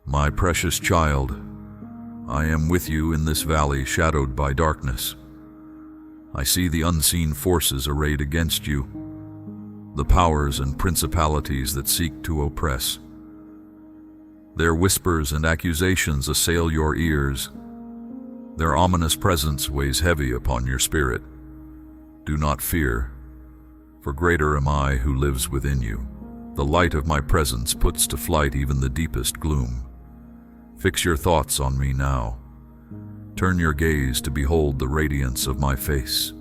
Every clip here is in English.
My precious child, I am with you in this valley shadowed by darkness. I see the unseen forces arrayed against you, the powers and principalities that seek to oppress. Their whispers and accusations assail your ears. Their ominous presence weighs heavy upon your spirit. Do not fear, for greater am I who lives within you. The light of my presence puts to flight even the deepest gloom. Fix your thoughts on me now. Turn your gaze to behold the radiance of my face.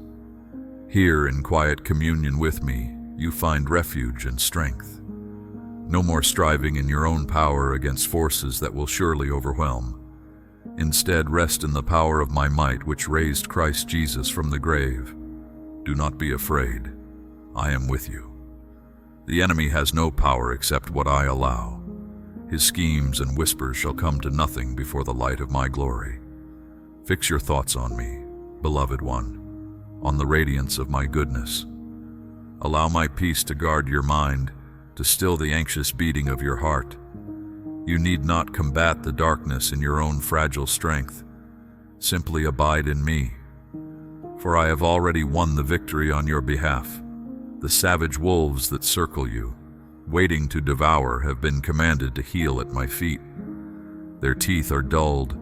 Here, in quiet communion with me, you find refuge and strength. No more striving in your own power against forces that will surely overwhelm. Instead, rest in the power of my might, which raised Christ Jesus from the grave. Do not be afraid. I am with you. The enemy has no power except what I allow. His schemes and whispers shall come to nothing before the light of my glory. Fix your thoughts on me, beloved one, on the radiance of my goodness. Allow my peace to guard your mind, to still the anxious beating of your heart. You need not combat the darkness in your own fragile strength. Simply abide in me, for I have already won the victory on your behalf. The savage wolves that circle you, waiting to devour, have been commanded to heel at my feet. Their teeth are dulled,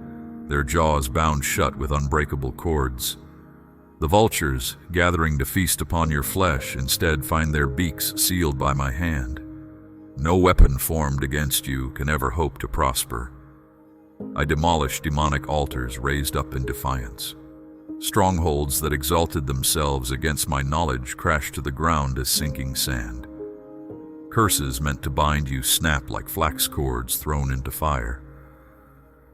their jaws bound shut with unbreakable cords. The vultures, gathering to feast upon your flesh, instead find their beaks sealed by my hand. No weapon formed against you can ever hope to prosper. I demolish demonic altars raised up in defiance. Strongholds that exalted themselves against my knowledge crash to the ground as sinking sand. Curses meant to bind you snap like flax cords thrown into fire.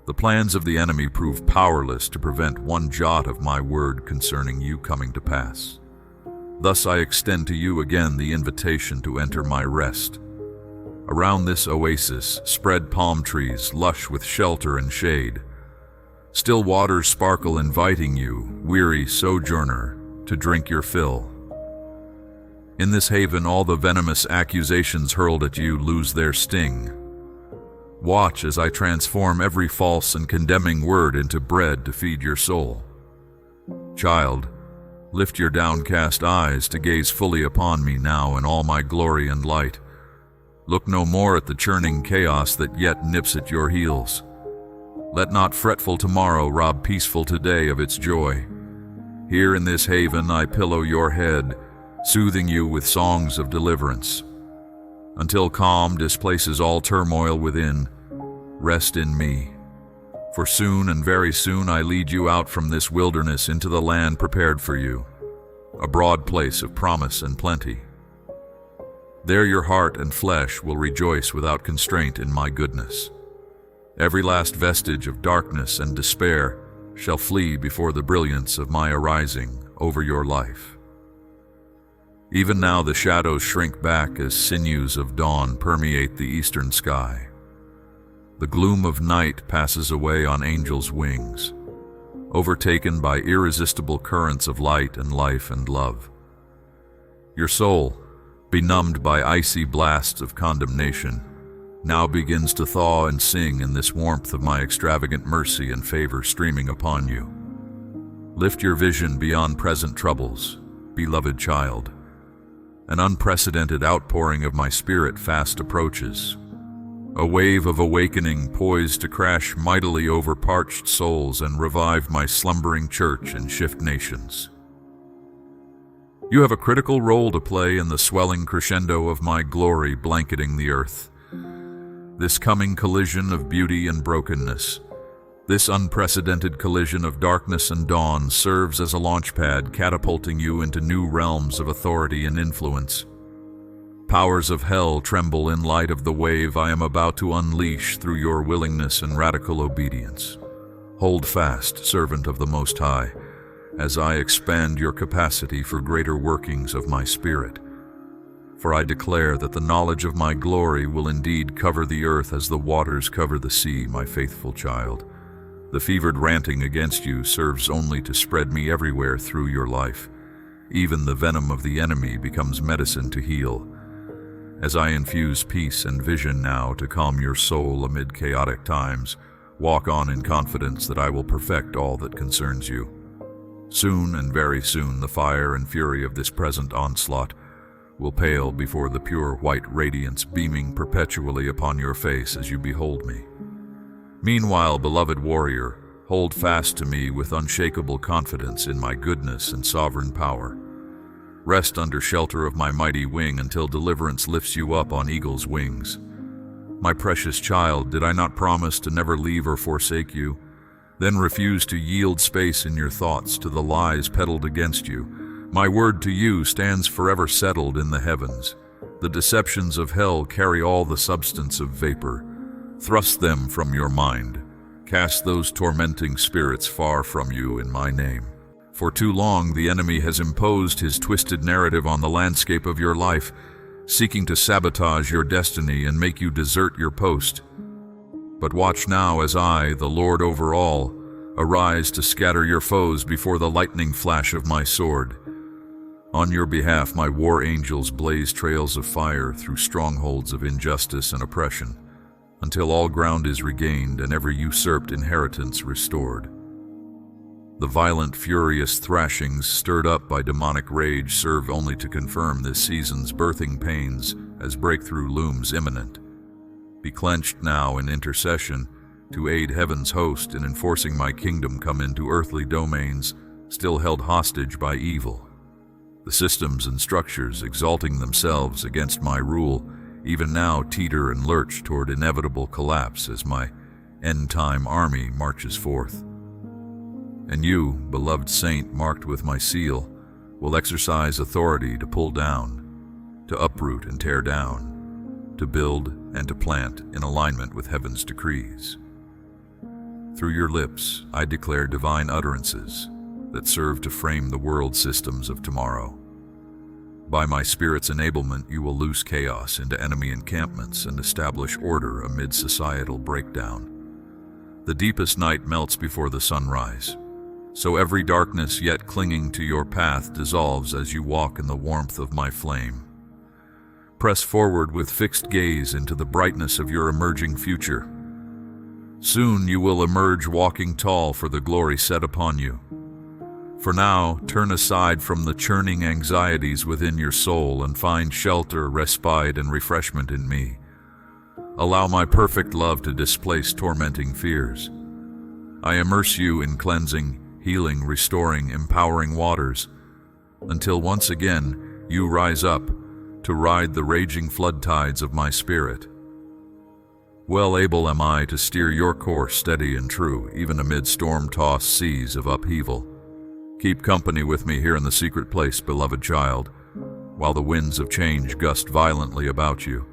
The plans of the enemy prove powerless to prevent one jot of my word concerning you coming to pass. Thus I extend to you again the invitation to enter my rest. Around this oasis spread palm trees lush with shelter and shade. Still waters sparkle, inviting you, weary sojourner, to drink your fill. In this haven all the venomous accusations hurled at you lose their sting. Watch as I transform every false and condemning word into bread to feed your soul. Child, lift your downcast eyes to gaze fully upon me now in all my glory and light. Look no more at the churning chaos that yet nips at your heels. Let not fretful tomorrow rob peaceful today of its joy. Here in this haven I pillow your head, soothing you with songs of deliverance. Until calm displaces all turmoil within, rest in me. For soon and very soon I lead you out from this wilderness into the land prepared for you, a broad place of promise and plenty. There your heart and flesh will rejoice without constraint in my goodness. Every last vestige of darkness and despair shall flee before the brilliance of my arising over your life. Even now the shadows shrink back as sinews of dawn permeate the eastern sky. The gloom of night passes away on angels' wings, overtaken by irresistible currents of light and life and love. Your soul, benumbed by icy blasts of condemnation, now begins to thaw and sing in this warmth of my extravagant mercy and favor streaming upon you. Lift your vision beyond present troubles, beloved child. An unprecedented outpouring of my spirit fast approaches. A wave of awakening poised to crash mightily over parched souls and revive my slumbering church and shift nations. You have a critical role to play in the swelling crescendo of my glory blanketing the earth. This coming collision of beauty and brokenness, this unprecedented collision of darkness and dawn serves as a launchpad catapulting you into new realms of authority and influence. Powers of hell tremble in light of the wave I am about to unleash through your willingness and radical obedience. Hold fast, servant of the Most High, as I expand your capacity for greater workings of my Spirit. For I declare that the knowledge of my glory will indeed cover the earth as the waters cover the sea, my faithful child. The fevered ranting against you serves only to spread me everywhere through your life. Even the venom of the enemy becomes medicine to heal. As I infuse peace and vision now to calm your soul amid chaotic times, walk on in confidence that I will perfect all that concerns you. Soon and very soon the fire and fury of this present onslaught will pale before the pure white radiance beaming perpetually upon your face as you behold me. Meanwhile, beloved warrior, hold fast to me with unshakable confidence in my goodness and sovereign power. Rest under shelter of my mighty wing until deliverance lifts you up on eagle's wings. My precious child, did I not promise to never leave or forsake you, then refuse to yield space in your thoughts to the lies peddled against you? My word to you stands forever settled in the heavens. The deceptions of hell carry all the substance of vapor. Thrust them from your mind. Cast those tormenting spirits far from you in my name. For too long the enemy has imposed his twisted narrative on the landscape of your life, seeking to sabotage your destiny and make you desert your post. But watch now as I, the Lord over all, arise to scatter your foes before the lightning flash of my sword. On your behalf, my war angels blaze trails of fire through strongholds of injustice and oppression, until all ground is regained and every usurped inheritance restored. The violent, furious thrashings stirred up by demonic rage serve only to confirm this season's birthing pains as breakthrough looms imminent. Be clenched now in intercession to aid heaven's host in enforcing my kingdom come into earthly domains still held hostage by evil. The systems and structures exalting themselves against my rule even now teeter and lurch toward inevitable collapse as my end-time army marches forth. And you, beloved saint marked with my seal, will exercise authority to pull down, to uproot and tear down, to build and to plant in alignment with heaven's decrees. Through your lips, I declare divine utterances that serve to frame the world systems of tomorrow. By my Spirit's enablement, you will loose chaos into enemy encampments and establish order amid societal breakdown. The deepest night melts before the sunrise, so every darkness yet clinging to your path dissolves as you walk in the warmth of my flame. Press forward with fixed gaze into the brightness of your emerging future. Soon you will emerge walking tall for the glory set upon you. For now, turn aside from the churning anxieties within your soul and find shelter, respite, and refreshment in me. Allow my perfect love to displace tormenting fears. I immerse you in cleansing, healing, restoring, empowering waters, until once again you rise up to ride the raging flood tides of my spirit. Well able am I to steer your course steady and true, even amid storm-tossed seas of upheaval. Keep company with me here in the secret place, beloved child, while the winds of change gust violently about you.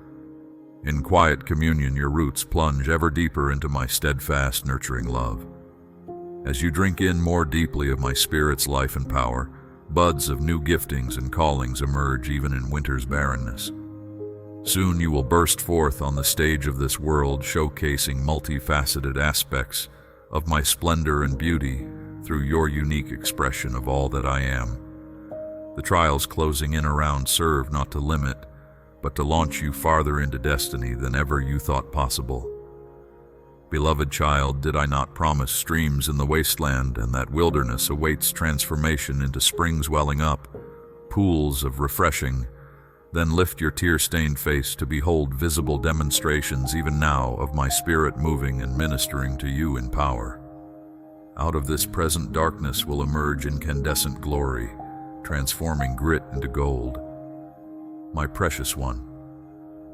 In quiet communion, your roots plunge ever deeper into my steadfast, nurturing love. As you drink in more deeply of my Spirit's life and power, buds of new giftings and callings emerge even in winter's barrenness. Soon you will burst forth on the stage of this world, showcasing multifaceted aspects of my splendor and beauty through your unique expression of all that I am. The trials closing in around serve not to limit, but to launch you farther into destiny than ever you thought possible. Beloved child, did I not promise streams in the wasteland, and that wilderness awaits transformation into springs welling up, pools of refreshing? Then lift your tear-stained face to behold visible demonstrations even now of my Spirit moving and ministering to you in power. Out of this present darkness will emerge incandescent glory, transforming grit into gold. My precious one,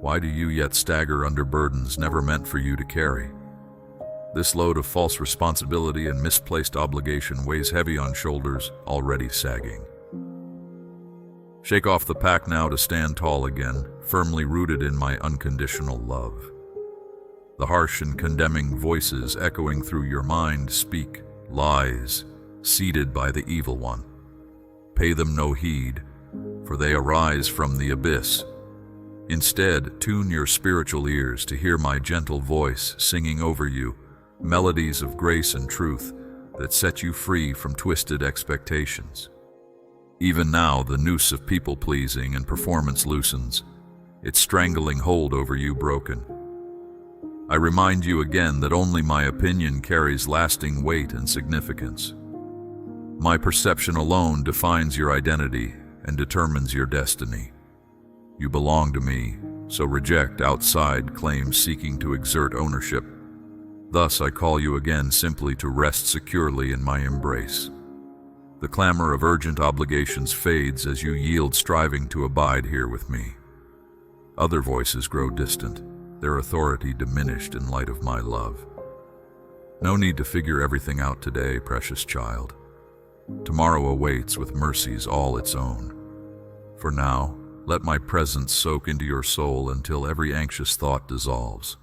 why do you yet stagger under burdens never meant for you to carry? This load of false responsibility and misplaced obligation weighs heavy on shoulders already sagging. Shake off the pack now to stand tall again, firmly rooted in my unconditional love. The harsh and condemning voices echoing through your mind speak lies, seeded by the evil one. Pay them no heed, for they arise from the abyss. Instead, tune your spiritual ears to hear my gentle voice singing over you, melodies of grace and truth that set you free from twisted expectations. Even now, the noose of people-pleasing and performance loosens, its strangling hold over you broken. I remind you again that only my opinion carries lasting weight and significance. My perception alone defines your identity and determines your destiny. You belong to me, so reject outside claims seeking to exert ownership. Thus I call you again simply to rest securely in my embrace. The clamor of urgent obligations fades as you yield, striving to abide here with me. Other voices grow distant, their authority diminished in light of my love. No need to figure everything out today, precious child. Tomorrow awaits with mercies all its own. For now, let my presence soak into your soul until every anxious thought dissolves.